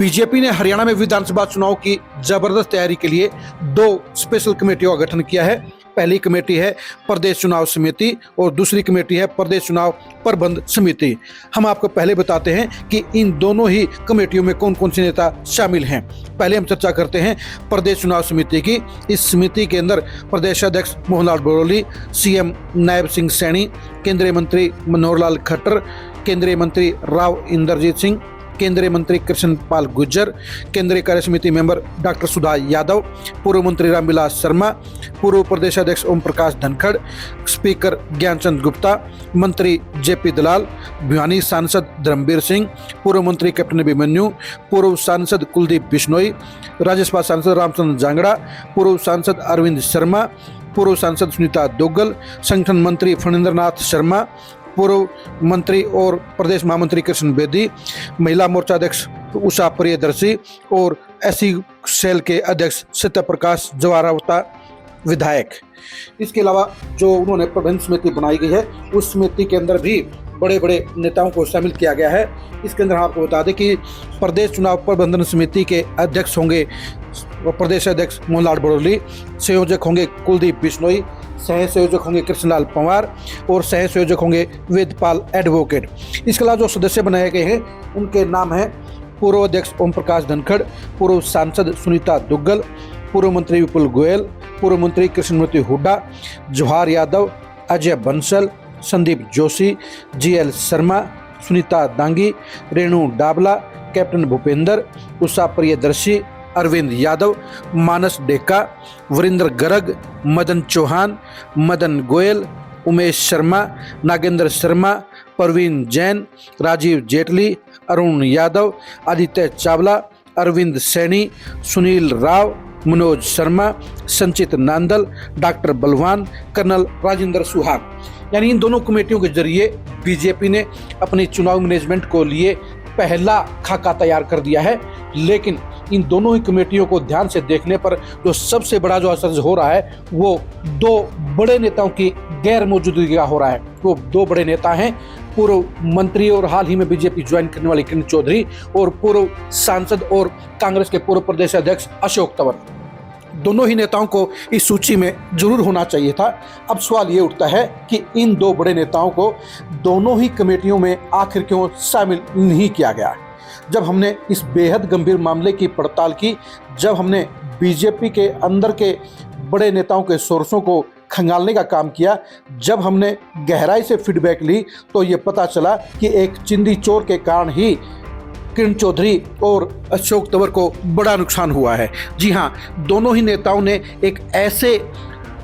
BJP ने हरियाणा में विधानसभा चुनाव की जबरदस्त तैयारी के लिए दो स्पेशल कमेटियों का गठन किया है। पहली कमेटी है प्रदेश चुनाव समिति और दूसरी कमेटी है प्रदेश चुनाव प्रबंध समिति। हम आपको पहले बताते हैं कि इन दोनों ही कमेटियों में कौन कौन से नेता शामिल हैं। पहले हम चर्चा करते हैं प्रदेश चुनाव समिति की। इस समिति के अंदर प्रदेश अध्यक्ष मोहन बड़ोली, सीएम नायब सिंह सैनी, केंद्रीय मंत्री मनोहर लाल खट्टर, केंद्रीय मंत्री राव इंद्रजीत सिंह, केंद्रीय मंत्री कृष्ण पाल गुर्जर, केंद्रीय कार्य समिति मेंबर डॉक्टर सुधा यादव, पूर्व मंत्री रामविलास शर्मा, पूर्व प्रदेश अध्यक्ष ओम प्रकाश धनखड़, स्पीकर ज्ञानचंद गुप्ता, मंत्री जेपी दलाल, भिवानी सांसद धर्मवीर सिंह, पूर्व मंत्री कैप्टन अभिमन्यु, पूर्व सांसद कुलदीप बिश्नोई, राज्यसभा सांसद रामचंद्र जांगड़ा, पूर्व सांसद अरविंद शर्मा, पूर्व सांसद सुनीता दुग्गल, संगठन मंत्री फणींद्रनाथ शर्मा, पूर्व मंत्री और प्रदेश महामंत्री कृष्ण बेदी, महिला मोर्चा अध्यक्ष उषा प्रियदर्शी और एससी सेल के अध्यक्ष सत्य प्रकाश जवारावता विधायक। इसके अलावा जो उन्होंने प्रबंध समिति बनाई गई है उस समिति के अंदर भी बड़े बड़े नेताओं को शामिल किया गया है। इसके अंदर आपको बता दें कि प्रदेश चुनाव प्रबंधन समिति के अध्यक्ष होंगे प्रदेश अध्यक्ष मोहन बड़ोली, संयोजक होंगे कुलदीप बिश्नोई, सह संयोजक होंगे कृष्णलाल पंवार और सह संयोजक होंगे वेदपाल एडवोकेट। इसके अलावा जो सदस्य बनाए गए हैं उनके नाम हैं पूर्व अध्यक्ष ओम प्रकाश धनखड़, पूर्व सांसद सुनीता दुग्गल, पूर्व मंत्री विपुल गोयल, पूर्व मंत्री कृष्णमूर्ति हुड्डा, जवाहर यादव, अजय बंसल, संदीप जोशी, जीएल शर्मा, सुनीता दांगी, रेणु डाबला, कैप्टन भूपेंद्र, उषा प्रियदर्शी, अरविंद यादव, मानस डेका, वरिंदर गर्ग, मदन चौहान, मदन गोयल, उमेश शर्मा, नागेंद्र शर्मा, परवीन जैन, राजीव जेटली, अरुण यादव, आदित्य चावला, अरविंद सैनी, सुनील राव, मनोज शर्मा, संचित नांदल, डॉक्टर बलवान, कर्नल राजेंद्र सुहाग। यानी इन दोनों कमेटियों के जरिए बीजेपी ने अपनी चुनाव मैनेजमेंट को लिए पहला खाका तैयार कर दिया है। लेकिन इन दोनों ही कमेटियों को ध्यान से देखने पर जो सबसे बड़ा जो असर हो रहा है वो दो बड़े नेताओं की गैर मौजूदगी का हो रहा है। वो दो बड़े नेता हैं पूर्व मंत्री और हाल ही में बीजेपी ज्वाइन करने वाली किरण चौधरी और पूर्व सांसद और कांग्रेस के पूर्व प्रदेश अध्यक्ष अशोक तंवर। दोनों ही नेताओं को इस सूची में जरूर होना चाहिए था। अब सवाल ये उठता है कि इन दो बड़े नेताओं को दोनों ही कमेटियों में आखिर क्यों शामिल नहीं किया गया। जब हमने इस बेहद गंभीर मामले की पड़ताल की, जब हमने बीजेपी के अंदर के बड़े नेताओं के सोर्सों को खंगालने का काम किया, जब हमने गहराई से फीडबैक ली तो ये पता चला कि एक चिंदी चोर के कारण ही किरण चौधरी और अशोक तंवर को बड़ा नुकसान हुआ है। जी हाँ, दोनों ही नेताओं ने एक ऐसे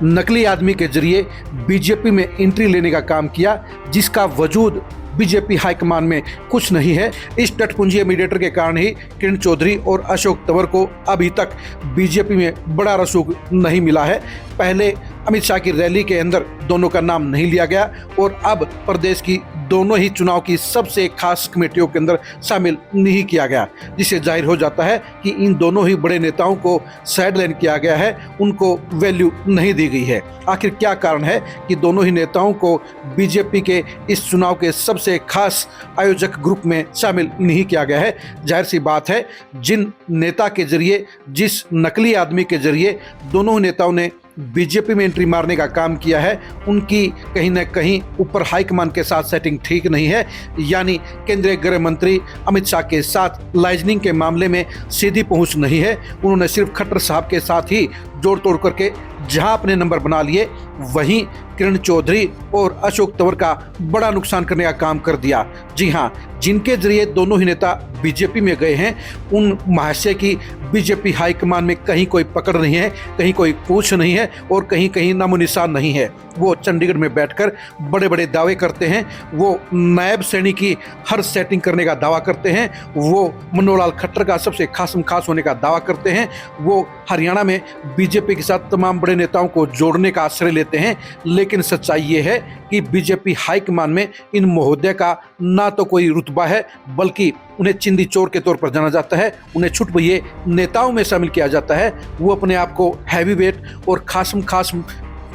नकली आदमी के जरिए बीजेपी में एंट्री लेने का काम किया जिसका वजूद बीजेपी हाईकमान में कुछ नहीं है। इस टटपुंजी मीडिएटर के कारण ही किरण चौधरी और अशोक तंवर को अभी तक बीजेपी में बड़ा रसूख नहीं मिला है। पहले अमित शाह की रैली के अंदर दोनों का नाम नहीं लिया गया और अब प्रदेश की दोनों ही चुनाव की सबसे खास कमेटियों के अंदर शामिल नहीं किया गया, जिससे जाहिर हो जाता है कि इन दोनों ही बड़े नेताओं को साइडलाइन किया गया है, उनको वैल्यू नहीं दी गई है। आखिर क्या कारण है कि दोनों ही नेताओं को बीजेपी के इस चुनाव के सबसे खास आयोजक ग्रुप में शामिल नहीं किया गया है। जाहिर सी बात है, जिन नेता के जरिए, जिस नकली आदमी के जरिए दोनों ही नेताओं ने बीजेपी में एंट्री मारने का काम किया है, उनकी कहीं ना कहीं ऊपर हाईकमान के साथ सेटिंग ठीक नहीं है। यानी केंद्रीय गृह मंत्री अमित शाह के साथ लाइजनिंग के मामले में सीधी पहुंच नहीं है। उन्होंने सिर्फ खट्टर साहब के साथ ही जोड़ तोड़ करके जहां अपने नंबर बना लिए, वहीं किरण चौधरी और अशोक तंवर का बड़ा नुकसान करने का काम कर दिया। जी हाँ, जिनके जरिए दोनों ही नेता बीजेपी में गए हैं, उन महाशय की बीजेपी हाईकमान में कहीं कोई पकड़ नहीं है, कहीं कोई पूछ नहीं है और कहीं कहीं नामो निशान नहीं है। वो चंडीगढ़ में बैठकर बड़े बड़े दावे करते हैं, वो नायब सैनी की हर सेटिंग करने का दावा करते हैं, वो मनोहर लाल खट्टर का सबसे खास होने का दावा करते हैं, वो हरियाणा में बीजेपी के साथ तमाम बड़े नेताओं को जोड़ने का आश्रय लेते हैं। लेकिन सच्चाई ये है कि बीजेपी हाईकमान में इन महोदय का ना तो कोई रुतबा है, बल्कि उन्हें चिंदी चोर के तौर पर जाना जाता है। उन्हें छुटपुइये नेताओं में शामिल किया जाता है। वो अपने आप को हैवी वेट और खास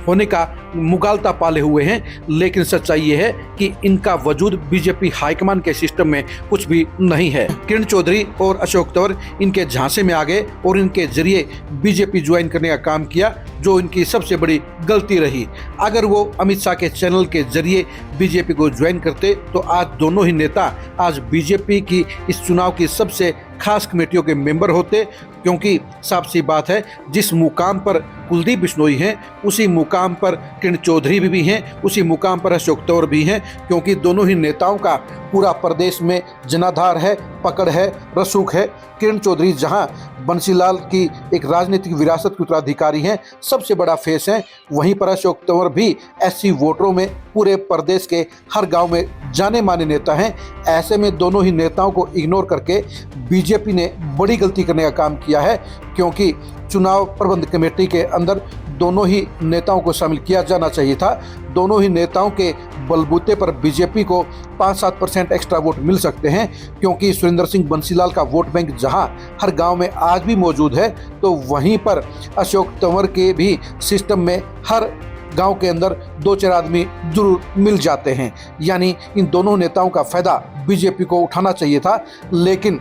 होने का मुगालता पाले हुए हैं, लेकिन सच्चाई ये है कि इनका वजूद बीजेपी हाईकमान के सिस्टम में कुछ भी नहीं है। किरण चौधरी और अशोक तंवर इनके झांसे में आ गए और इनके जरिए बीजेपी ज्वाइन करने का काम किया, जो इनकी सबसे बड़ी गलती रही। अगर वो अमित शाह के चैनल के जरिए बीजेपी को ज्वाइन करते तो आज दोनों ही नेता आज बीजेपी की इस चुनाव की सबसे खास कमेटियों के मेंबर होते, क्योंकि साफ सी बात है जिस मुकाम पर कुलदीप बिश्नोई हैं उसी मुकाम पर किरण चौधरी भी हैं, उसी मुकाम पर अशोक तंवर भी हैं, क्योंकि दोनों ही नेताओं का पूरा प्रदेश में जनाधार है, पकड़ है, रसूख है। किरण चौधरी जहां बंसीलाल की एक राजनीतिक विरासत के उत्तराधिकारी हैं, सबसे बड़ा फेस हैं, वहीं पर अशोक तंवर भी एससी वोटरों में पूरे प्रदेश के हर गांव में जाने माने नेता हैं। ऐसे में दोनों ही नेताओं को इग्नोर करके बीजेपी ने बड़ी गलती करने का काम किया है, क्योंकि चुनाव प्रबंध कमेटी के अंदर दोनों ही नेताओं को शामिल किया जाना चाहिए था। दोनों ही नेताओं के बलबूते पर बीजेपी को 5-7% एक्स्ट्रा वोट मिल सकते हैं, क्योंकि सुरेंद्र सिंह बंसीलाल का वोट बैंक जहां हर गांव में आज भी मौजूद है, तो वहीं पर अशोक तंवर के भी सिस्टम में हर गांव के अंदर 2-4 आदमी जरूर मिल जाते हैं। यानी इन दोनों नेताओं का फायदा बीजेपी को उठाना चाहिए था, लेकिन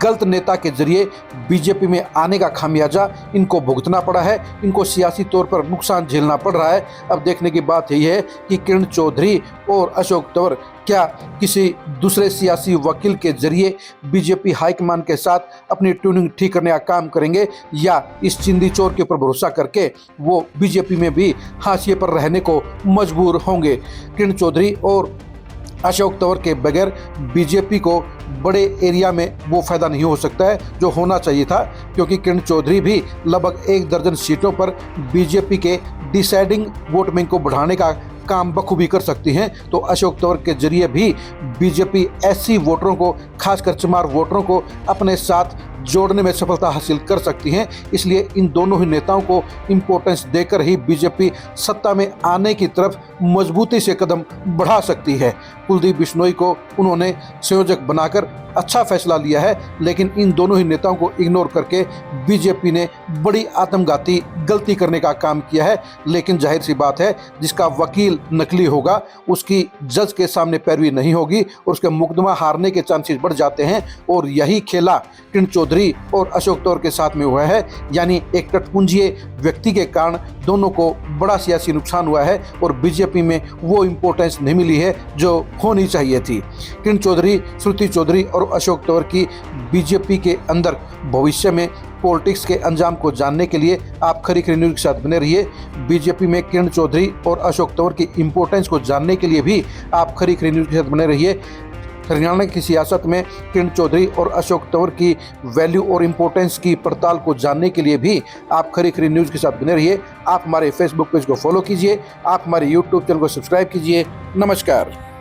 गलत नेता के जरिए बीजेपी में आने का खामियाजा इनको भुगतना पड़ा है, इनको सियासी तौर पर नुकसान झेलना पड़ रहा है। अब देखने की बात यही है कि किरण चौधरी और अशोक तंवर क्या किसी दूसरे सियासी वकील के जरिए बीजेपी हाईकमान के साथ अपनी ट्यूनिंग ठीक करने का काम करेंगे, या इस चिंदी चोर के ऊपर भरोसा करके वो बीजेपी में भी हाशिए पर रहने को मजबूर होंगे। किरण चौधरी और अशोक तंवर के बगैर बीजेपी को बड़े एरिया में वो फायदा नहीं हो सकता है जो होना चाहिए था, क्योंकि किरण चौधरी भी लगभग 1 दर्जन सीटों पर बीजेपी के डिसाइडिंग वोट बैंक को बढ़ाने का काम बखूबी कर सकती हैं। तो अशोक तंवर के जरिए भी बीजेपी एससी वोटरों को, खासकर चमार वोटरों को अपने साथ जोड़ने में सफलता हासिल कर सकती हैं। इसलिए इन दोनों ही नेताओं को इम्पोर्टेंस देकर ही बीजेपी सत्ता में आने की तरफ मजबूती से कदम बढ़ा सकती है। कुलदीप बिश्नोई को उन्होंने संयोजक बनाकर अच्छा फैसला लिया है, लेकिन इन दोनों ही नेताओं को इग्नोर करके बीजेपी ने बड़ी आत्मघाती गलती करने का काम किया है। लेकिन जाहिर सी बात है, जिसका वकील नकली होगा उसकी जज के सामने पैरवी नहीं होगी और उसके मुकदमा हारने के चांसेस बढ़ जाते हैं, और यही खेला किरण चौधरी और अशोक तंवर के साथ में हुआ है। यानी एक टटपुंजिए व्यक्ति के कारण दोनों को बड़ा सियासी नुकसान हुआ है और बीजेपी में वो इम्पोर्टेंस नहीं मिली है जो होनी चाहिए थी। किरण चौधरी, श्रुति चौधरी और अशोक तंवर की बीजेपी के अंदर भविष्य में पॉलिटिक्स के अंजाम को जानने के लिए आप खरी खरी न्यूज़ के साथ बने रहिए। बीजेपी में किरण चौधरी और अशोक तंवर की इम्पोर्टेंस को जानने के लिए भी आप खरी खरी न्यूज़ के साथ बने रहिए। हरियाणा की सियासत में किरण चौधरी और अशोक तंवर की वैल्यू और इम्पोर्टेंस की पड़ताल को जानने के लिए भी आप खरी खरी न्यूज़ के साथ बने रहिए। आप हमारे फेसबुक पेज को फॉलो कीजिए, आप हमारे यूट्यूब चैनल को सब्सक्राइब कीजिए। नमस्कार।